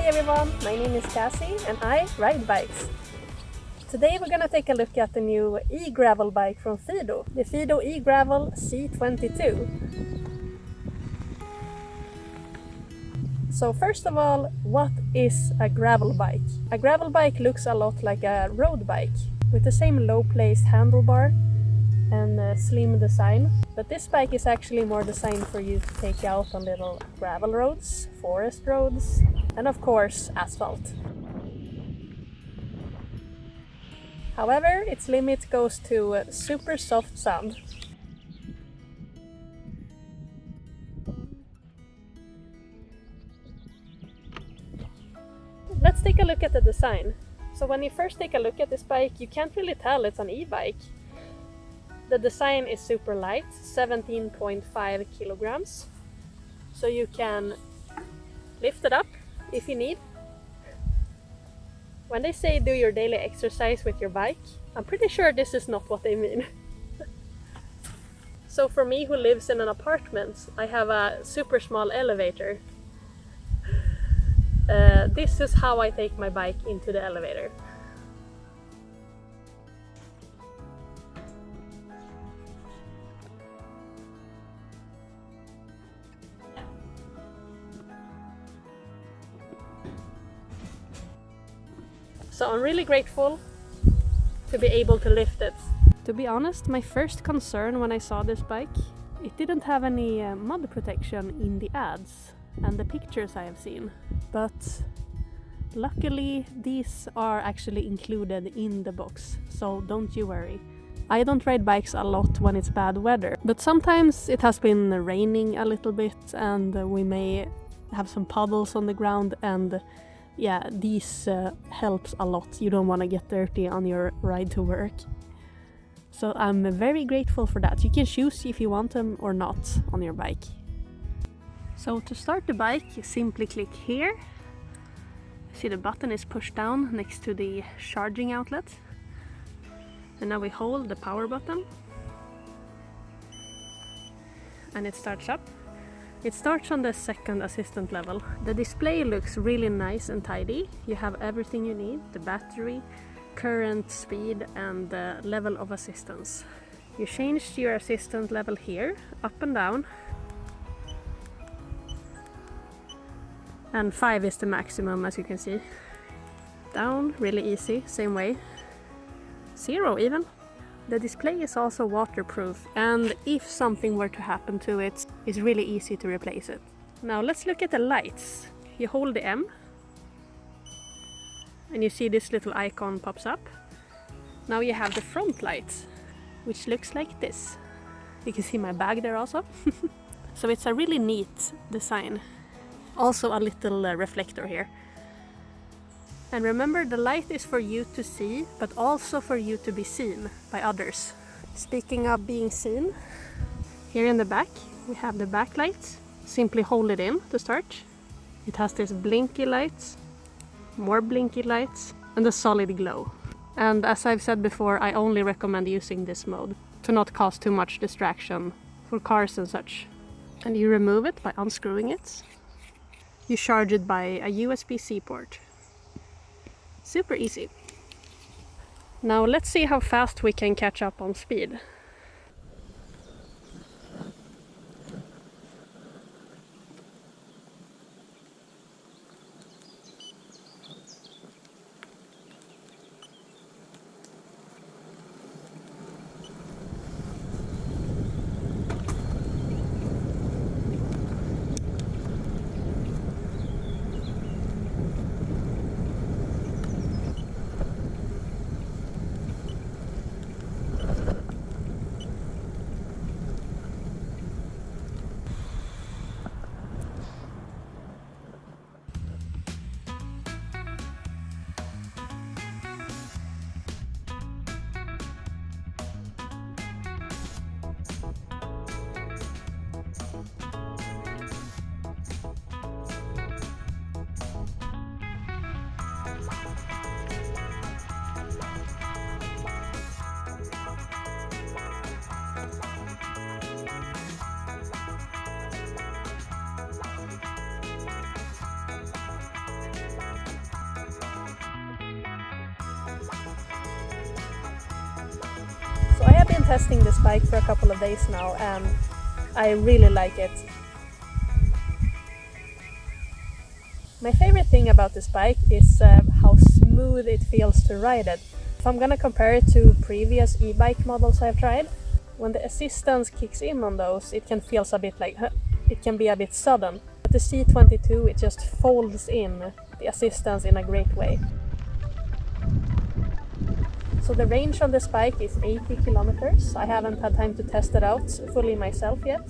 everyone, my name is Cassie and I ride bikes. Today we're gonna take a look at the new e-gravel bike from Fiido, the Fiido e-gravel C22. So first of all, what is a gravel bike? A gravel bike looks a lot like a road bike, with the same low-placed handlebar and slim design. But this bike is actually more designed for you to take out on little gravel roads, forest roads, and of course asphalt. However, its limit goes to super soft sand. Let's take a look at the design. So when you first take a look at this bike, you can't really tell it's an e-bike. The design is super light, 17.5 kilograms. So you can lift it up if you need. When they say do your daily exercise with your bike, I'm pretty sure this is not what they mean. So for me who lives in an apartment, I have a super small elevator. This is how I take my bike into the elevator. So I'm really grateful to be able to lift it. To be honest, my first concern when I saw this bike, it didn't have any mud protection in the ads and the pictures I have seen. But luckily these are actually included in the box, so don't you worry. I don't ride bikes a lot when it's bad weather, but sometimes it has been raining a little bit and we may have some puddles on the ground, and yeah, these helps a lot. You don't want to get dirty on your ride to work. So I'm very grateful for that. You can choose if you want them or not on your bike. So to start the bike, you simply click here. See the button is pushed down next to the charging outlet. And now we hold the power button. And it starts up. It starts on the second assistant level. The display looks really nice and tidy. You have everything you need, the battery, current, speed and the level of assistance. You change your assistant level here, up and down. And 5 is the maximum, as you can see. Down, really easy, same way. 0 even. The display is also waterproof, and if something were to happen to it, it's really easy to replace it. Now let's look at the lights. You hold the M and you see this little icon pops up. Now you have the front lights, which looks like this. You can see my bag there also. So it's a really neat design. Also a little reflector here. And remember, the light is for you to see, but also for you to be seen by others. Speaking of being seen, here in the back we have the backlight. Simply hold it in to start. It has this blinky lights, more blinky lights, and a solid glow. And as I've said before, I only recommend using this mode to not cause too much distraction for cars and such. And you remove it by unscrewing it. You charge it by a USB-C port. Super easy. Now let's see how fast we can catch up on speed. testing this bike for a couple of days now and I really like it. My favorite thing about this bike is how smooth it feels to ride it. If I'm gonna compare it to previous e-bike models I've tried, when the assistance kicks in on those, it can feel a bit like, it can be a bit sudden. But the C22, it just folds in the assistance in a great way. So the range on this bike is 80 kilometers. I haven't had time to test it out fully myself yet,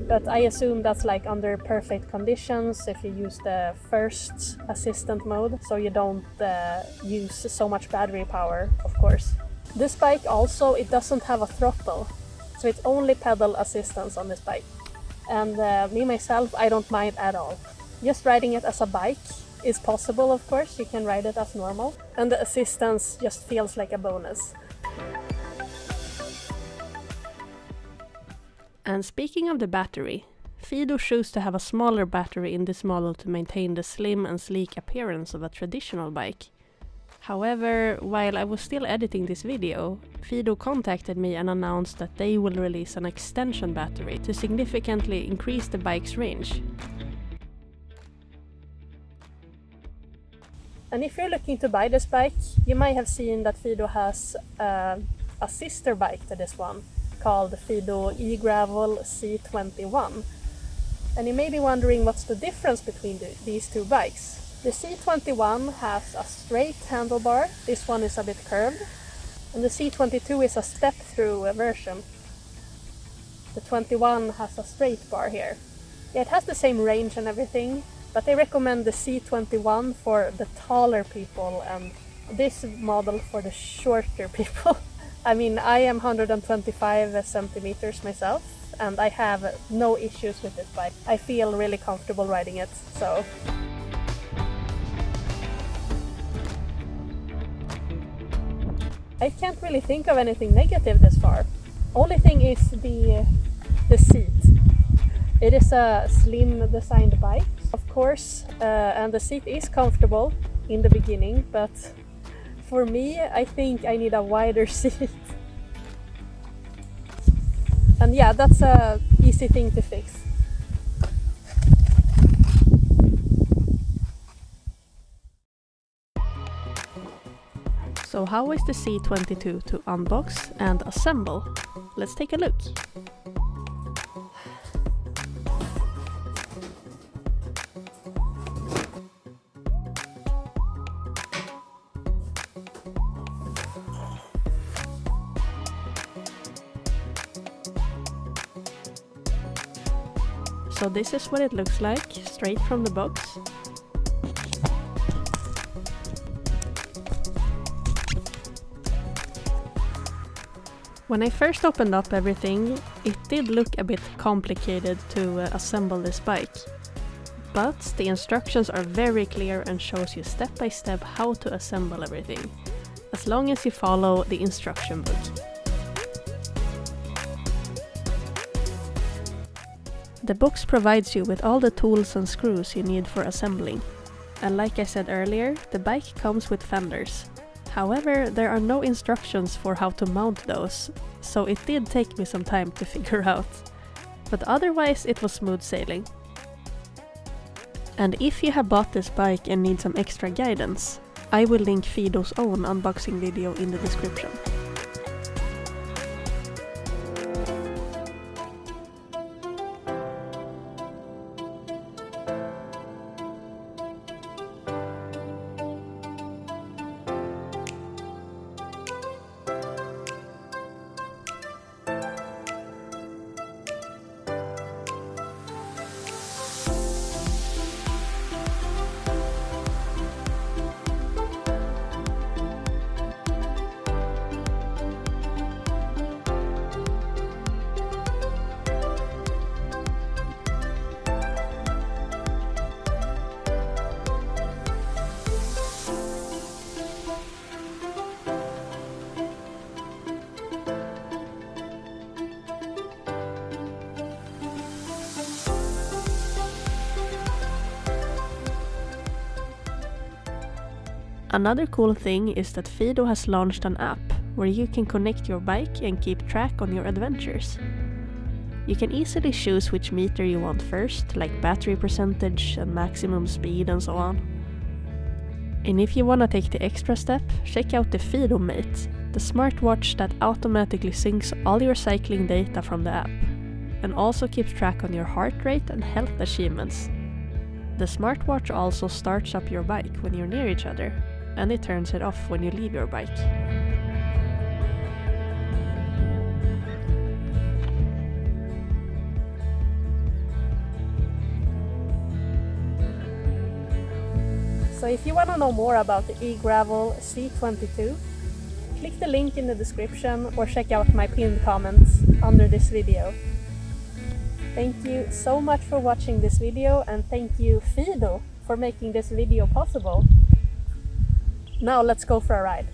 but I assume that's like under perfect conditions if you use the first assistant mode, so you don't use so much battery power, of course. This bike also, it doesn't have a throttle, so it's only pedal assistance on this bike. And me myself, I don't mind at all. Just riding it as a bike is possible, of course, you can ride it as normal, and the assistance just feels like a bonus. And speaking of the battery, Fiido chose to have a smaller battery in this model to maintain the slim and sleek appearance of a traditional bike. However, while I was still editing this video, Fiido contacted me and announced that they will release an extension battery to significantly increase the bike's range. And if you're looking to buy this bike, you might have seen that Fiido has a sister bike to this one, called Fiido e-Gravel C21. And you may be wondering what's the difference between these two bikes. The C21 has a straight handlebar, this one is a bit curved, and the C22 is a step-through version. The 21 has a straight bar here. Yeah, it has the same range and everything, but they recommend the C21 for the taller people and this model for the shorter people. I mean, I am 125 centimeters myself and I have no issues with this bike. I feel really comfortable riding it, so. I can't really think of anything negative this far. Only thing is the seat. It is a slim designed bike, of course, and the seat is comfortable in the beginning, but for me, I think I need a wider seat. And yeah, that's an easy thing to fix. So how is the C22 to unbox and assemble? Let's take a look. So this is what it looks like, straight from the box. When I first opened up everything, it did look a bit complicated to assemble this bike. But the instructions are very clear and shows you step by step how to assemble everything, as long as you follow the instruction book. The box provides you with all the tools and screws you need for assembling. And like I said earlier, the bike comes with fenders. However, there are no instructions for how to mount those, so it did take me some time to figure out. But otherwise it was smooth sailing. And if you have bought this bike and need some extra guidance, I will link Fiido's own unboxing video in the description. Another cool thing is that Fiido has launched an app where you can connect your bike and keep track on your adventures. You can easily choose which meter you want first, like battery percentage and maximum speed and so on. And if you wanna take the extra step, check out the Fiido Mate, the smartwatch that automatically syncs all your cycling data from the app, and also keeps track on your heart rate and health achievements. The smartwatch also starts up your bike when you're near each other, and it turns it off when you leave your bike. So if you want to know more about the e-gravel C22, click the link in the description or check out my pinned comments under this video. Thank you so much for watching this video, and thank you Fiido for making this video possible. Now let's go for a ride.